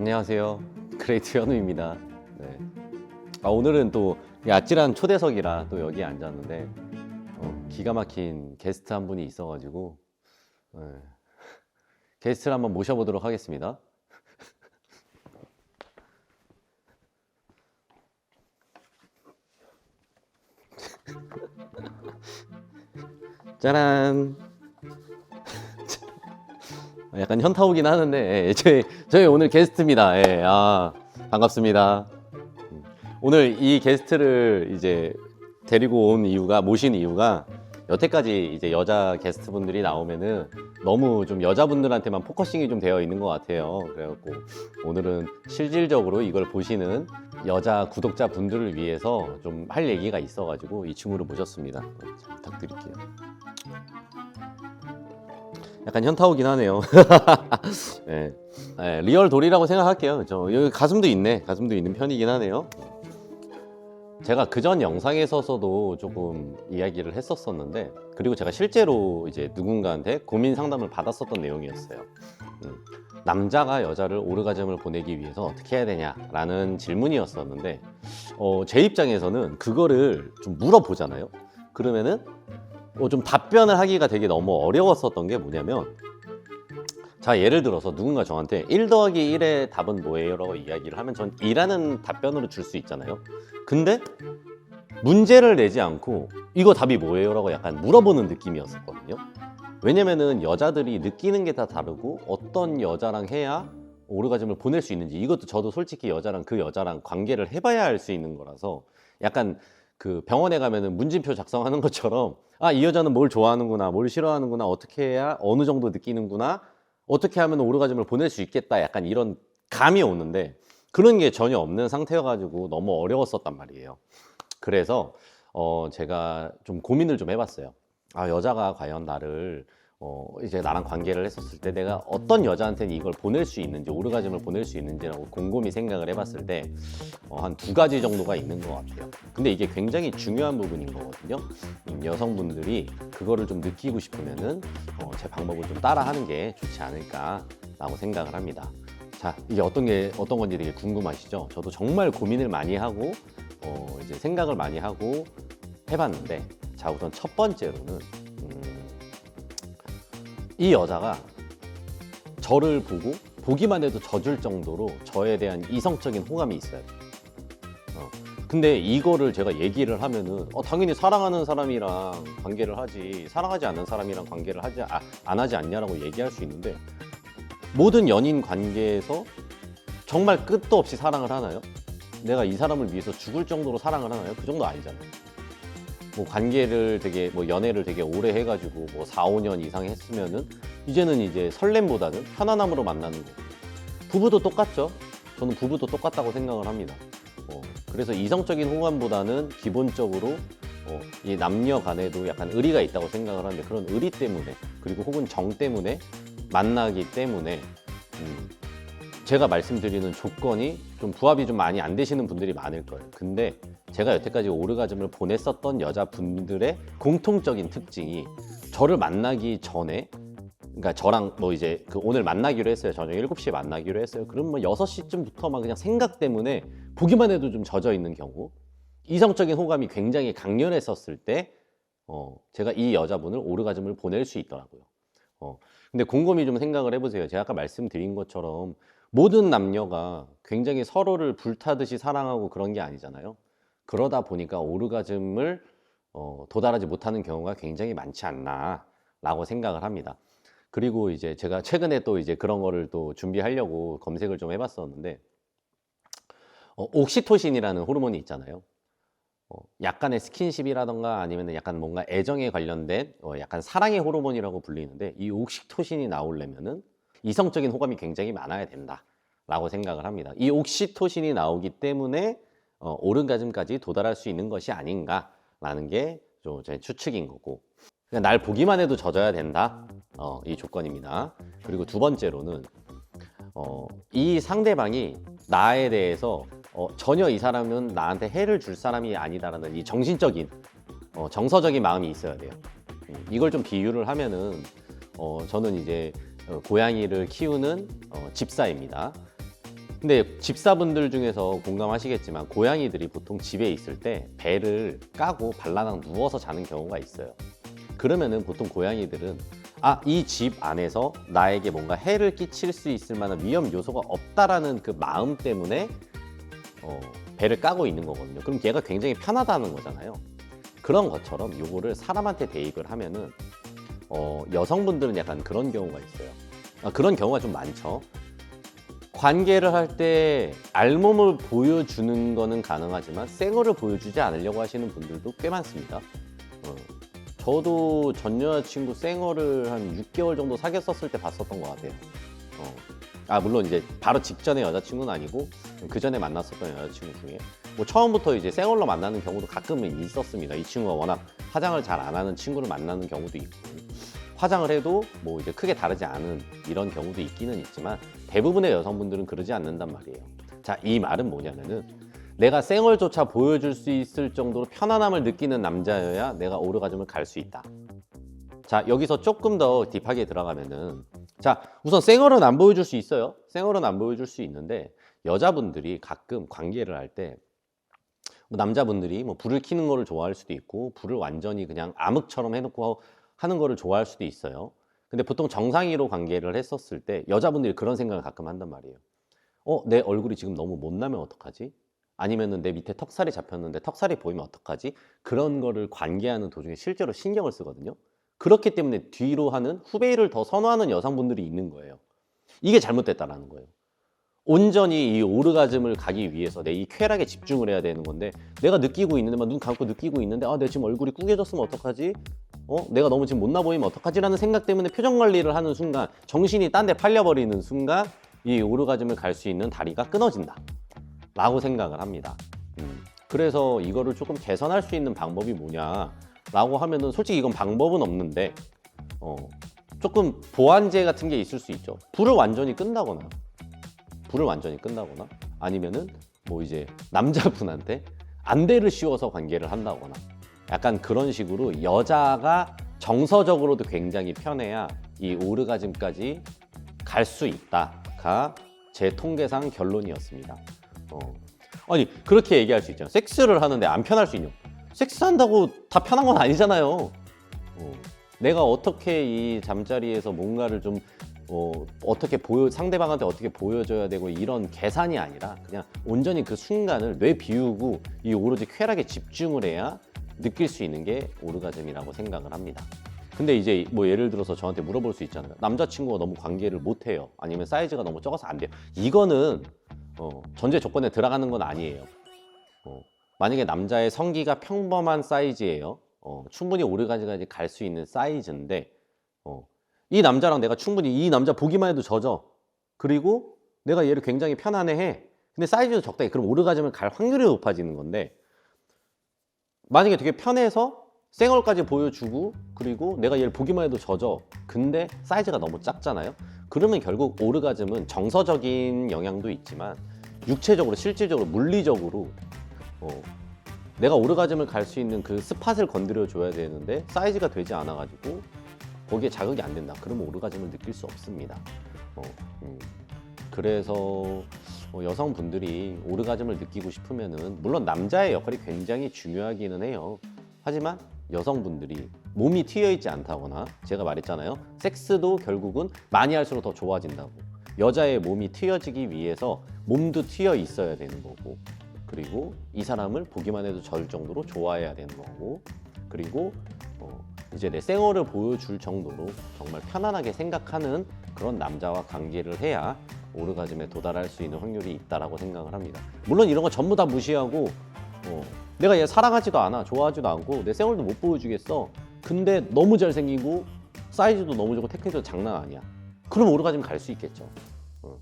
안녕하세요. 그레이트 현우입니다. 네. 오늘은 또 아찔한 초대석이라 또 여기에 앉았는데 기가 막힌 게스트 한 분이 있어가지고 게스트를 한번 모셔보도록 하겠습니다. 짜란. 약간 현타 오긴 하는데 저희 오늘 게스트입니다. 반갑습니다. 오늘 이 게스트를 이제 데리고 온 이유가, 모신 이유가, 여태까지 이제 여자 게스트분들이 나오면은 너무 좀 여자분들한테만 포커싱이 좀 되어 있는 것 같아요. 그래갖고 오늘은 실질적으로 이걸 보시는 여자 구독자분들을 위해서 좀 할 얘기가 있어가지고 이 친구를 모셨습니다. 잘 부탁드릴게요. 약간 현타 오긴 하네요. 리얼 돌이라고 생각할게요. 여기 가슴도 있는 편이긴 하네요. 제가 그전 영상에서도 조금 이야기를 했었었는데, 그리고 제가 실제로 이제 누군가한테 고민 상담을 받았었던 내용이었어요. 남자가 여자를 오르가즘을 보내기 위해서 어떻게 해야 되냐라는 질문이었었는데, 제 입장에서는 그거를 좀 물어보잖아요. 그러면은 좀 답변을 하기가 되게 너무 어려웠었던 게 뭐냐면, 자, 예를 들어서 누군가 저한테 1 더하기 1의 답은 뭐예요? 라고 이야기를 하면 전 2라는 답변으로 줄 수 있잖아요. 근데 문제를 내지 않고 이거 답이 뭐예요? 라고 약간 물어보는 느낌이었었거든요. 왜냐면은 여자들이 느끼는 게 다 다르고, 어떤 여자랑 해야 오르가즘을 보낼 수 있는지, 이것도 저도 솔직히 그 여자랑 관계를 해봐야 알 수 있는 거라서, 약간 그 병원에 가면은 문진표 작성하는 것처럼, 이 여자는 뭘 좋아하는구나, 뭘 싫어하는구나, 어떻게 해야 어느 정도 느끼는구나, 어떻게 하면 오르가즘을 보낼 수 있겠다, 약간 이런 감이 오는데, 그런 게 전혀 없는 상태여가지고 너무 어려웠었단 말이에요. 그래서 제가 좀 고민을 좀 해봤어요. 여자가 과연 이제 나랑 관계를 했었을 때 내가 어떤 여자한테는 이걸 보낼 수 있는지, 오르가즘을 보낼 수 있는지라고 곰곰이 생각을 해봤을 때 한 2가지 정도가 있는 것 같아요. 근데 이게 굉장히 중요한 부분인 거거든요. 여성분들이 그거를 좀 느끼고 싶으면은 제 방법을 좀 따라하는 게 좋지 않을까라고 생각을 합니다. 자, 이게 어떤 건지 되게 궁금하시죠? 저도 정말 고민을 많이 하고 이제 생각을 많이 하고 해봤는데, 자, 우선 첫 번째로는 이 여자가 저를 보고 보기만 해도 져줄 정도로 저에 대한 이성적인 호감이 있어요. 근데 이거를 제가 얘기를 하면은 당연히 사랑하는 사람이랑 관계를 하지, 사랑하지 않는 사람이랑 관계를 안 하지 않냐라고 얘기할 수 있는데, 모든 연인 관계에서 정말 끝도 없이 사랑을 하나요? 내가 이 사람을 위해서 죽을 정도로 사랑을 하나요? 그 정도 아니잖아요. 관계를 연애를 되게 오래 해가지고 4, 5년 이상 했으면은 이제는 이제 설렘보다는 편안함으로 만나는 거. 부부도 똑같죠. 저는 부부도 똑같다고 생각을 합니다. 그래서 이성적인 호감보다는 기본적으로 이 남녀 간에도 약간 의리가 있다고 생각을 하는데, 그런 의리 때문에, 그리고 혹은 정 때문에 만나기 때문에 제가 말씀드리는 조건이 좀 부합이 좀 많이 안 되시는 분들이 많을 거예요. 근데 제가 여태까지 오르가즘을 보냈었던 여자분들의 공통적인 특징이, 저를 만나기 전에, 그러니까 저랑 이제 오늘 만나기로 했어요. 저녁 7시에 만나기로 했어요. 그럼 6시쯤부터 그냥 생각 때문에 보기만 해도 좀 젖어 있는 경우, 이성적인 호감이 굉장히 강렬했었을 때 제가 이 여자분을 오르가즘을 보낼 수 있더라고요. 근데 곰곰이 좀 생각을 해보세요. 제가 아까 말씀드린 것처럼 모든 남녀가 굉장히 서로를 불타듯이 사랑하고 그런 게 아니잖아요. 그러다 보니까 오르가즘을 도달하지 못하는 경우가 굉장히 많지 않나 라고 생각을 합니다. 그리고 이제 제가 최근에 또 이제 그런 거를 또 준비하려고 검색을 좀 해봤었는데, 옥시토신이라는 호르몬이 있잖아요. 약간의 스킨십이라던가 아니면 약간 뭔가 애정에 관련된 약간 사랑의 호르몬이라고 불리는데, 이 옥시토신이 나오려면은 이성적인 호감이 굉장히 많아야 된다라고 생각을 합니다. 이 옥시토신이 나오기 때문에 오르가즘까지 도달할 수 있는 것이 아닌가라는 게 제 추측인 거고, 그냥 날 보기만 해도 젖어야 된다, 이 조건입니다. 그리고 두 번째로는 이 상대방이 나에 대해서 전혀 이 사람은 나한테 해를 줄 사람이 아니다라는 이 정신적인 정서적인 마음이 있어야 돼요. 이걸 좀 비유를 하면은 저는 이제 고양이를 키우는 집사입니다. 근데 집사분들 중에서 공감하시겠지만 고양이들이 보통 집에 있을 때 배를 까고 발라당 누워서 자는 경우가 있어요. 그러면은 보통 고양이들은 이 집 안에서 나에게 뭔가 해를 끼칠 수 있을 만한 위험 요소가 없다라는 그 마음 때문에 배를 까고 있는 거거든요. 그럼 얘가 굉장히 편하다는 거잖아요. 그런 것처럼 요거를 사람한테 대입을 하면은 여성분들은 약간 그런 경우가 있어요. 그런 경우가 좀 많죠. 관계를 할 때 알몸을 보여주는 거는 가능하지만 생얼을 보여주지 않으려고 하시는 분들도 꽤 많습니다. 저도 전 여자친구 생얼을 한 6개월 정도 사귀었을 때 봤었던 것 같아요. 물론 이제 바로 직전의 여자친구는 아니고 그 전에 만났었던 여자친구 중에 뭐 처음부터 이제 생얼로 만나는 경우도 가끔은 있었습니다. 이 친구가 워낙 화장을 잘 안 하는 친구를 만나는 경우도 있고 화장을 해도 뭐 이제 크게 다르지 않은 이런 경우도 있기는 있지만 대부분의 여성분들은 그러지 않는단 말이에요. 자, 이 말은 뭐냐면은 내가 생얼조차 보여줄 수 있을 정도로 편안함을 느끼는 남자여야 내가 오르가즘을 갈 수 있다. 자, 여기서 조금 더 딥하게 들어가면은 자, 우선 생얼은 안 보여줄 수 있어요. 생얼은 안 보여줄 수 있는데 여자분들이 가끔 관계를 할 때 남자분들이 뭐 불을 켜는 거를 좋아할 수도 있고 불을 완전히 그냥 암흑처럼 해놓고 하는 거를 좋아할 수도 있어요. 근데 보통 정상이로 관계를 했었을 때 여자분들이 그런 생각을 가끔 한단 말이에요. 내 얼굴이 지금 너무 못나면 어떡하지? 아니면은 내 밑에 턱살이 잡혔는데 턱살이 보이면 어떡하지? 그런 거를 관계하는 도중에 실제로 신경을 쓰거든요. 그렇기 때문에 뒤로 하는 후배를 더 선호하는 여성분들이 있는 거예요. 이게 잘못됐다라는 거예요. 온전히 이 오르가즘을 가기 위해서 내 이 쾌락에 집중을 해야 되는 건데 내가 느끼고 있는데 막 눈 감고 느끼고 있는데 내 지금 얼굴이 꾸겨졌으면 어떡하지? 내가 너무 지금 못나 보이면 어떡하지라는 생각 때문에 표정 관리를 하는 순간 정신이 딴 데 팔려버리는 순간 이 오르가즘을 갈 수 있는 다리가 끊어진다 라고 생각을 합니다. 그래서 이거를 조금 개선할 수 있는 방법이 뭐냐 라고 하면은 솔직히 이건 방법은 없는데 조금 보완제 같은 게 있을 수 있죠. 불을 완전히 끈다거나 아니면은 뭐 이제 남자분한테 안대를 씌워서 관계를 한다거나 약간 그런 식으로 여자가 정서적으로도 굉장히 편해야 이 오르가즘까지 갈 수 있다가 제 통계상 결론이었습니다. 아니 그렇게 얘기할 수 있잖아요. 섹스를 하는데 안 편할 수 있냐? 섹스한다고 다 편한 건 아니잖아요. 내가 어떻게 이 잠자리에서 뭔가를 좀 어떻게 상대방한테 어떻게 보여줘야 되고 이런 계산이 아니라 그냥 온전히 그 순간을 뇌 비우고 이 오로지 쾌락에 집중을 해야 느낄 수 있는 게 오르가즘이라고 생각을 합니다. 근데 이제 뭐 예를 들어서 저한테 물어볼 수 있잖아요. 남자친구가 너무 관계를 못해요. 아니면 사이즈가 너무 적어서 안 돼요. 이거는 전제 조건에 들어가는 건 아니에요. 만약에 남자의 성기가 평범한 사이즈예요. 충분히 오르가즘까지 갈 수 있는 사이즈인데 이 남자랑 내가 충분히 이 남자 보기만 해도 젖어. 그리고 내가 얘를 굉장히 편안해해. 근데 사이즈도 적당해. 그럼 오르가즘을 갈 확률이 높아지는 건데 만약에 되게 편해서 생얼까지 보여주고 그리고 내가 얘를 보기만 해도 젖어. 근데 사이즈가 너무 작잖아요. 그러면 결국 오르가즘은 정서적인 영향도 있지만 육체적으로 실질적으로 물리적으로 내가 오르가즘을 갈 수 있는 그 스팟을 건드려 줘야 되는데 사이즈가 되지 않아 가지고 거기에 자극이 안 된다. 그러면 오르가즘을 느낄 수 없습니다. 그래서 여성분들이 오르가즘을 느끼고 싶으면은 물론 남자의 역할이 굉장히 중요하기는 해요. 하지만 여성분들이 몸이 튀어 있지 않다거나 제가 말했잖아요. 섹스도 결국은 많이 할수록 더 좋아진다고. 여자의 몸이 튀어지기 위해서 몸도 튀어 있어야 되는 거고 그리고 이 사람을 보기만 해도 젖을 정도로 좋아해야 되는 거고 그리고 이제 내 생얼을 보여줄 정도로 정말 편안하게 생각하는 그런 남자와 관계를 해야 오르가즘에 도달할 수 있는 확률이 있다라고 생각을 합니다. 물론 이런 거 전부 다 무시하고 내가 얘 사랑하지도 않아, 좋아하지도 않고 내 생얼도 못 보여주겠어. 근데 너무 잘생기고 사이즈도 너무 좋고 테크닉도 장난 아니야. 그럼 오르가즘 갈 수 있겠죠.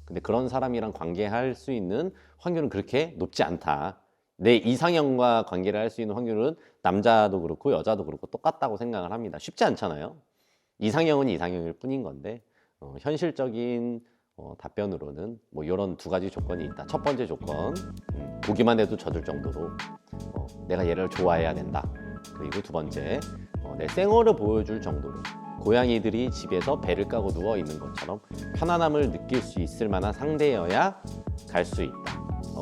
근데 그런 사람이랑 관계할 수 있는 확률은 그렇게 높지 않다. 내 이상형과 관계를 할 수 있는 확률은 남자도 그렇고 여자도 그렇고 똑같다고 생각을 합니다. 쉽지 않잖아요. 이상형은 이상형일 뿐인 건데 현실적인 답변으로는 뭐 이런 두 가지 조건이 있다. 첫 번째 조건, 보기만 해도 젖을 정도로 내가 얘를 좋아해야 된다. 그리고 두 번째, 내 생얼을 보여줄 정도로 고양이들이 집에서 배를 까고 누워 있는 것처럼 편안함을 느낄 수 있을 만한 상대여야 갈 수 있다.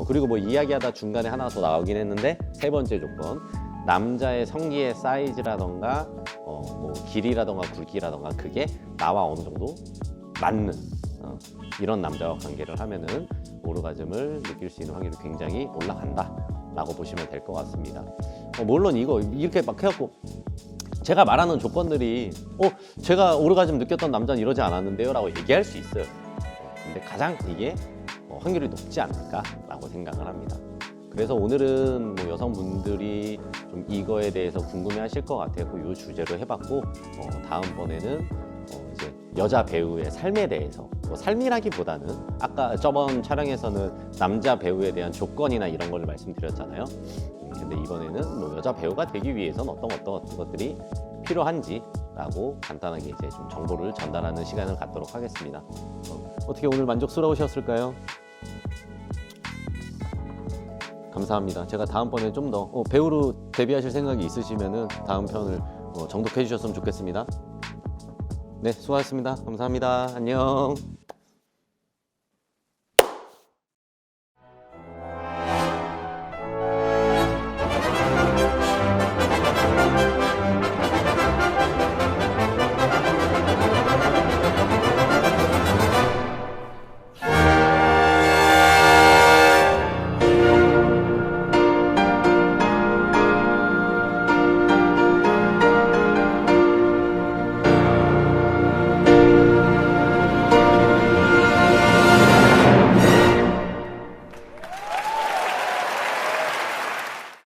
그리고 뭐 이야기하다 중간에 하나 더 나오긴 했는데 세 번째 조건, 남자의 성기의 사이즈라던가 뭐 길이라던가 굵기라던가 그게 나와 어느 정도 맞는 이런 남자와 관계를 하면은 오르가즘을 느낄 수 있는 확률이 굉장히 올라간다 라고 보시면 될 것 같습니다. 물론 이거 이렇게 막 해갖고 제가 말하는 조건들이 제가 오르가즘 느꼈던 남자는 이러지 않았는데요 라고 얘기할 수 있어요. 근데 가장 이게 확률이 높지 않을까 라고 생각을 합니다. 그래서 오늘은 뭐 여성분들이 좀 이거에 대해서 궁금해 하실 것 같아서 이 주제로 해봤고, 다음번에는 이제 여자 배우의 삶에 대해서, 뭐 삶이라기보다는 아까 저번 촬영에서는 남자 배우에 대한 조건이나 이런 걸 말씀드렸잖아요. 근데 이번에는 뭐 여자 배우가 되기 위해서는 어떤 것들이 필요한지 라고 간단하게 이제 좀 정보를 전달하는 시간을 갖도록 하겠습니다. 어떻게 오늘 만족스러우셨을까요? 감사합니다. 제가 다음번에 좀 더 배우로 데뷔하실 생각이 있으시면은 다음 편을 정독해 주셨으면 좋겠습니다. 네, 수고하셨습니다. 감사합니다. 안녕.